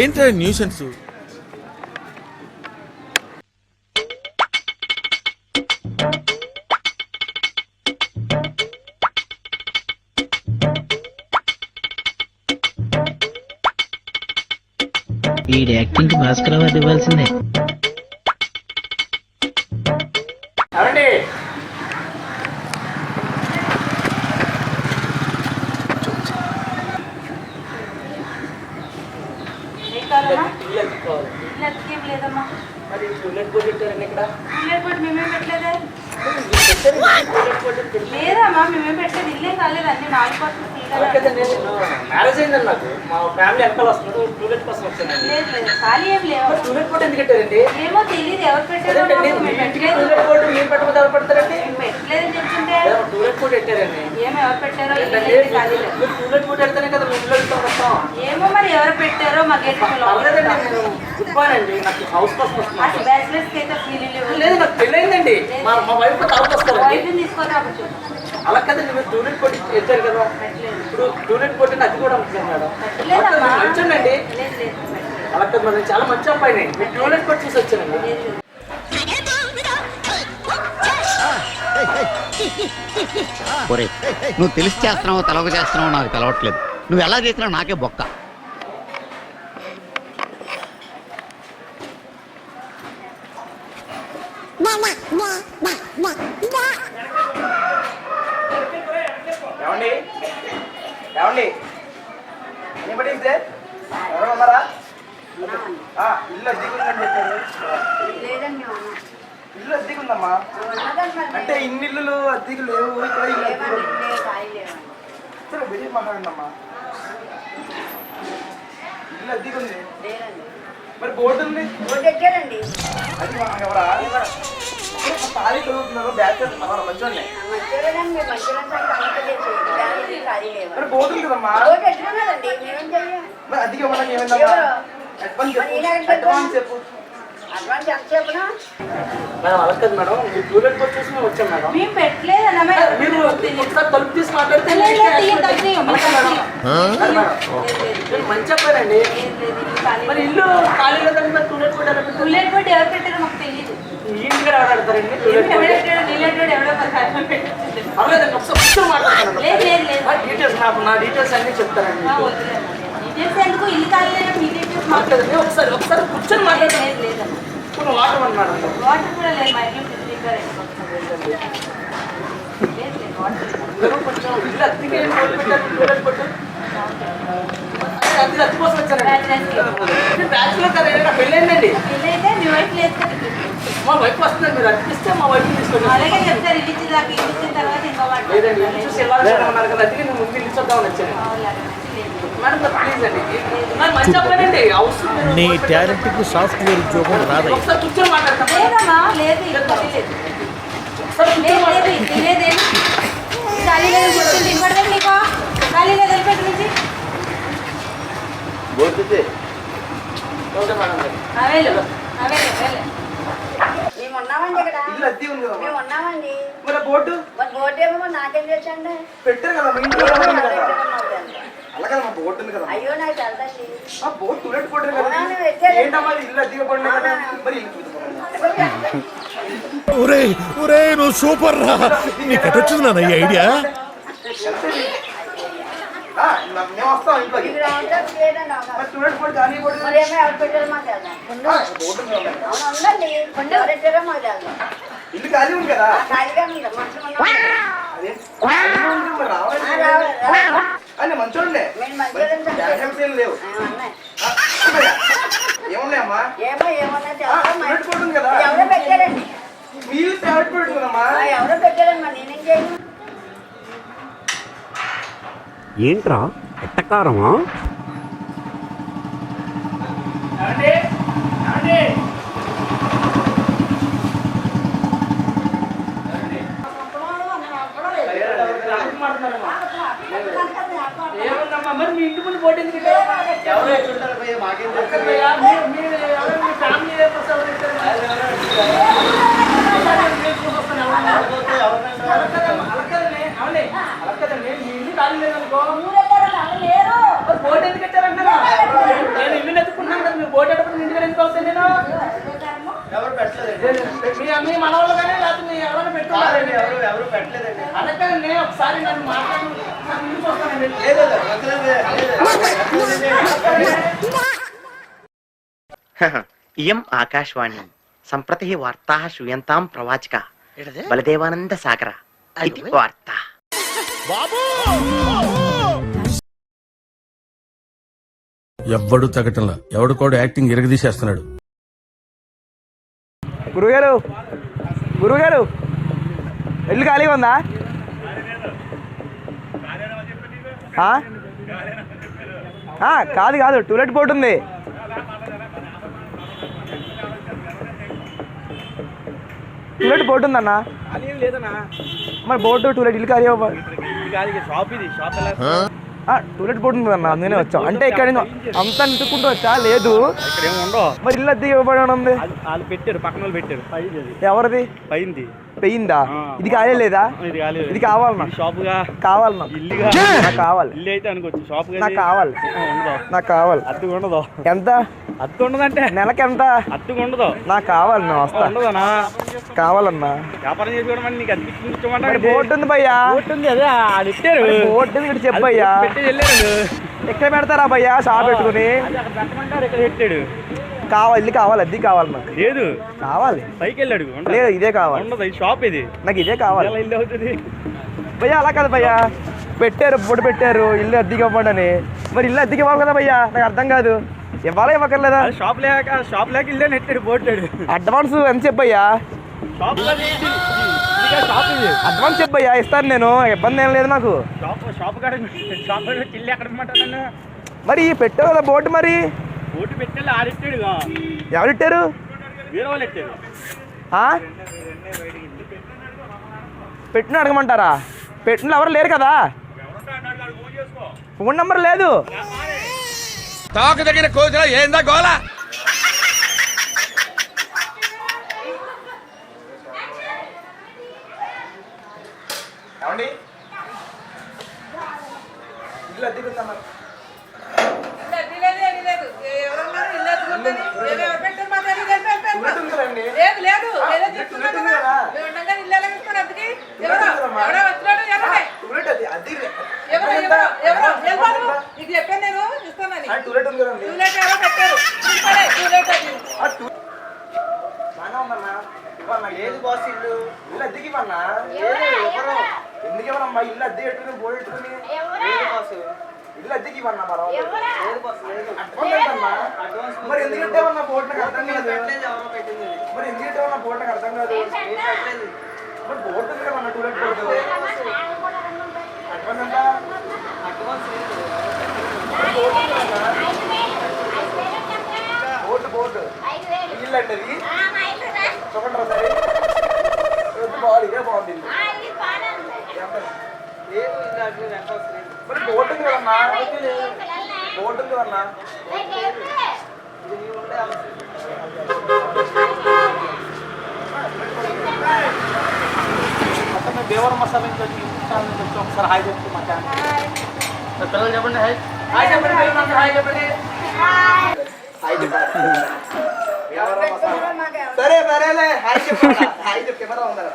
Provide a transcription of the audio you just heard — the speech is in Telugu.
ఏంట్రా న్యూసెన్స్? ఈ యాక్టింగ్ కి భాస్కర్ అవార్డు ఇవ్వాల్సిందే. లేదమ్మా మేమేం పెట్టలేదు. ఇల్లే కాలేదు అన్ని 4 మ్యారేజ్ అయిందండి నాకు. మా ఫ్యామిలీ వెనకాల వస్తున్నారు. టూలెట్ కోసం వచ్చాను. లేదు లేదు ఖాళీ ఏం లేవు. టూలెట్ బోర్డు ఎందుకు పెట్టారండి? ఏమో తెలియదు ఎవరు పెట్టారో. టూలెట్ బోర్డు మీరు పెట్టకపోతే ఎవరు పెడతారండి? పెట్టలేదని చెప్తుంటే టూలెట్ బోర్డు పెట్టారండి. ఏమో ఎవరు పెట్టారో. మీరు టూలెట్ బోర్డు పెడితేనే కదా మీ ఇల్లు వస్తాం. ఏమో మరి ఎవరు పెట్టారో మాకు గుడ్ బాయ్ అండి. నాకు హౌస్ కోసం వస్తున్నాను. బ్యాచిలర్స్ కి అయితే ఫీల్ లేదు నాకు పెళ్ళయిందండి. మా వైఫ్ తర్వాత వస్తారండి. తీసుకోవాలి. అలా కదండి మీరు టూలెట్ బోర్డు పెట్టారు కదా. ఇప్పుడు టూలెట్ బోర్డు అది కూడా ఉంటుంది మేడం. మంచండి అలా కదా మేడం. చాలా మంచి అబ్బాయిని. మీరు టూలెట్ బోర్డు చూసి వచ్చానండి. నువ్వు తెలిసి చేస్తున్నావు తెలవక చేస్తున్నావు నాకు తెలవట్లేదు. నువ్వు ఎలా చేసినావు నాకే బొక్క. ఏమండి ఏమండి ఎనీబడి సార్ ఎవరు ఉన్నారా? ఇల్లు అద్దెకుందని చెప్పారు. ఇల్లు అద్దెకుందమ్మా. అంటే ఇన్ని ఇల్లులు అద్దెకు లేవు. ఇక్కడ సరే బిజీ మాట్లాడండి అమ్మా. ఇల్లు అద్దెకుంది మరి బోర్డు ఉంది. అది ఎవరా ఖాళీ చదువుతున్నారు. బ్యాచెలర్స్ మంచి మరి బోర్డు ఉంది కదమ్మా. మరి అద్దెకి ఇవ్వడానికి ఏమైందమ్మా? అడ్వాన్స్ చెప్పు. మేడం అలా కదా మేడం. మీరు టూలెట్ బోర్డు చూసి మేము వచ్చాం మేడం. మేము పెట్టలేదన్నా మీరు ఒకసారి తలుపు తీసి మాట్లాడితే మంచి అబ్బాయినండి. మరి ఇల్లు ఖాళీ లేదండి. మరి టూలెట్ బోర్డు టూలెట్ బోర్డు ఎవరు పెట్టారో మాకు తెలియదు. ఈ ఇంటికి ఎవరు ఆడతారండి? పర్లేదండి ఒకసారి కూర్చొని మాట్లాడతాను. డీటెయిల్స్ నా డీటెయిల్స్ అన్నీ చెప్తానండి. ఎందుకు ఇల్లు ఖాళీ మాట్లాడండి. ఒకసారి కూర్చొని మాట్లాడలేదు. కొన్ని వాటర్ అన్నాడు. వాటర్ కూడా లేదు మా ఇంట్లో. కొంచెం ఇల్లు అద్దెకి టూలెట్ బోర్డు అద్దె కోసం వచ్చానండి. బ్యాచులర్ కదా పెళ్ళైందండి. పెళ్ళైతే మీ వైఫ్ లేదు. మా వైఫ్ వస్తుందండి. మీరు అద్దెకిస్తే మా వైఫ్ తీసుకొని అలాగే చెప్తారు. ఇల్లు ఇచ్చి దాకా ఇల్లు ఇచ్చిన తర్వాత ఇంకా లేదండి. ఇల్లు చూసి వెళ్ళాలన్నారు కదా. అద్దెకి నేను ముందు ఇల్లు చూద్దామని వచ్చాను మేడం. ప్లీజ్ అండి. నాకు మంచి అబ్బాయినండి. హౌస్ నీ టాలెంట్ కు సాఫ్ట్వేర్ ఉద్యోగం రాదు. ఒకసారి కూర్చొని మాట్లాడతాం. లేదమ్మా లేదు. లేదేం ఖాళీ లేదు. కూర్చొని ఇవ్వడం నీకు ఖాళీ లేదు. వెళ్ళిపెట్టి నుంచి మేము ఉన్నామండి. ఇక్కడ ఇల్లు అద్దె ఉంది కదా. మేము ఉన్నామండి. మరి బోర్డు బోర్డు ఏమో నాకేం తెచ్చండి. పెట్టారు కదా మీ ఇంట్లో. అలా కదా మా బోర్డు ఉంది కదా. అయ్యో నాకు తెలుదండి. ఆ బోర్డు టూలెట్ బోర్డు కదా. ఏంటమ్మా ఇల్లు అద్దె పడినా కదా. మరి ఇల్లు నువ్వు సూపర్ రా. నీకు ఎట్టొచ్చింది నాన్న ఈ ఐడియా? మేము వస్తాం ఇంట్లోకి. టూలెట్ బోర్డు కానీ బోర్డు ఎవరు పెట్టారో మాకు ఉందండి. ఎవరు పెట్టారో మాకు తెలుసు. ఇల్లు ఖాళీ ఉంది కదా. ఖాళీగా ఉంది. అదే మంచోండే. లేవు ఏమున్నాయమ్మా? ఏమో ఏమన్నా టూలెట్ బోర్డు ఉంది కదా. ఎవరో పెట్టారండి. మీరు టూలెట్ బోర్డు కదమ్మా. ఎవరో పెట్టారమ్మా. నేనేం చేయను. ఏంట్రా ఎట్టకారమా? ఏముందమ్మా మరి మీ ఇంటి ముందు బోర్డు ఎందుకు ఫ్యామిలీ ఖాళీ లేదనుకో ఊరెళ్ళారని అలా లేరు. మరి బోర్డు ఎందుకు పెట్టారంటున్నా నేను ఇల్లు ఎత్తుకున్నాను కదా మీరు బోర్డు ఎట్టప్పుడు ఇంటికి ఎందుకు అవుతాయి నేను మీ మన వాళ్ళు కానీ లేకపోతే మీ ఎవరైనా పెట్టుకోవాలండి ఎవరు పెట్టలేదండి అనకండి ఒకసారి నన్ను మాట్లాడి ఇంటికి వస్తానండి ఇయం ఆకాశవాణి సంప్రతి వార్తా శ్రూయంతాం ప్రవాచక బలదేవానంద సాగర ఇది వార్త. ఎవ్వడు తగ్గటంలా ఎవడు కూడా యాక్టింగ్ ఇరగదీసేస్తున్నాడు. గురుగారు ఇల్లు ఖాళీగా ఉందా? కాదు టూలెట్ బోర్డు ఉంది. టూలెట్ బోర్డు ఉందన్నా. మరి బోర్డు టూలెట్ ఇల్లు ఖాళీ టూలెట్ బోర్డు ఉంది అన్న, అందుకనే వచ్చాం. అంటే ఇక్కడ అంతా నింటుకుంటూ వచ్చా లేదు మరి ఇల్లు అద్దె ఇవ్వబడి ఉంది. పెట్టారు పక్కన వాళ్ళు పెట్టారు. ఎవరిది పెయిందా? ఇది ఖాళీ లేదా? ఇది కావాలన్నా షాపుగా కావాలన్నా నాకు కావాలి. ఇల్లు అయితే అనుకోవచ్చు షాప్ నాకు కావాలి నాకు కావాలి. అద్దె ఉండదు. ఎంత అద్దె ఉండదంటే నెలకి ఎంత? అద్దె ఉండదు. నాకు కావాలన్నా వస్తా. ఉండదనా కావాలన్నా వ్యాపారం చేసుకోవడం నీకు అద్దె బోర్డు ఉంది భయ్యా. ఉంది అదే పెట్టారు బోర్డు ఉంది చెప్పయ్యా. ఎక్కడ పెడతారా భయ్యా షాప్ పెట్టుకుని? ఇక్కడ పెట్టాడు. కావాలి ఇల్లు కావాలి అద్దె కావాలి నాకు. లేదు కావాలి పైకి వెళ్ళాడు. లేదు ఇదే కావాలి. ఉండదు ఇది షాప్ ఇది. నాకు ఇదే కావాలి. ఇల్లు అవుతుంది భయ్యా. అలా కదా భయ్యా పెట్టారు బోర్డు పెట్టారు ఇల్లు అద్దెకి ఇవ్వండి అని. మరి ఇల్లు అద్దెకి ఇవ్వాలి కదా భయ్యా. నాకు అర్థం కాదు. ఇవ్వాలా ఇవ్వకర్లేదా? షాప్ లేక ఇల్లు నెట్టాడు పోతాడు. అడ్వాన్స్ ఎంత చెప్పయ్యా? షాప్ ఇది అడ్వాన్స్ చెప్పయ్యా ఇస్తాను నేను. ఇబ్బంది ఏం లేదు నాకు. షాప్ కాడ షాప్ ఇల్లు ఎక్కడ ఇమ్మంటాను. మరి పెట్టావు కదా బోర్డు. మరి ఓటు పెట్టాలి ఆడిట్టాడు. ఎవరిట్టారు? వేరే వాళ్ళు ఎట్టారు. పెట్టిన అడగమంటారా? పెట్టిన ఎవరు లేరు కదా. ఫోన్ నంబర్ లేదు. తాకు దగ్గర కోసిన ఏందా గోళ? ఏమండి ఇల్లు అద్దెకి ఉందన్నారు. ఏది బాస్ ఇల్లు ఇల్లు అద్దెకి ఇవ్వన్నా? ఎందుకు ఇవ్వనమ్మా? ఇల్లు అద్దె పెట్టుకుని బోర్డు పెట్టుకుని ఇల్లు అద్దెకి ఇవ్వన్నా? మరి ఎందుకు పెట్టావన్నా బోర్డు? నాకు అర్థం కాదు. మరి ఎందుకు పెట్టావన్నా బోర్డు? నాకు అర్థం కాదు. మరి బోర్డు ఉంది కదా టూలెట్ బోర్డు. అడ్వాన్స్ ఎంత? బోర్డు ఇల్లు అండి అది. చూడండి ఒకసారి. బాగుంది ఇదే బాగుంది ఇల్లు. మరి బోర్డు ఉంది కదన్నా. బోర్డు ఉంది కదన్నా. దేవర మసాలా నుంచి వచ్చి ఒకసారి హాయ్ చెప్తే మా ఛానల్ పిల్లలు చెప్పండి. హాయ్ చెప్పండి పిల్లలు. హాయ్ చెప్పండి. సరేలే హాయ్ చెప్పాలి. హాయ్ చెప్పి కెమెరా ఉందా?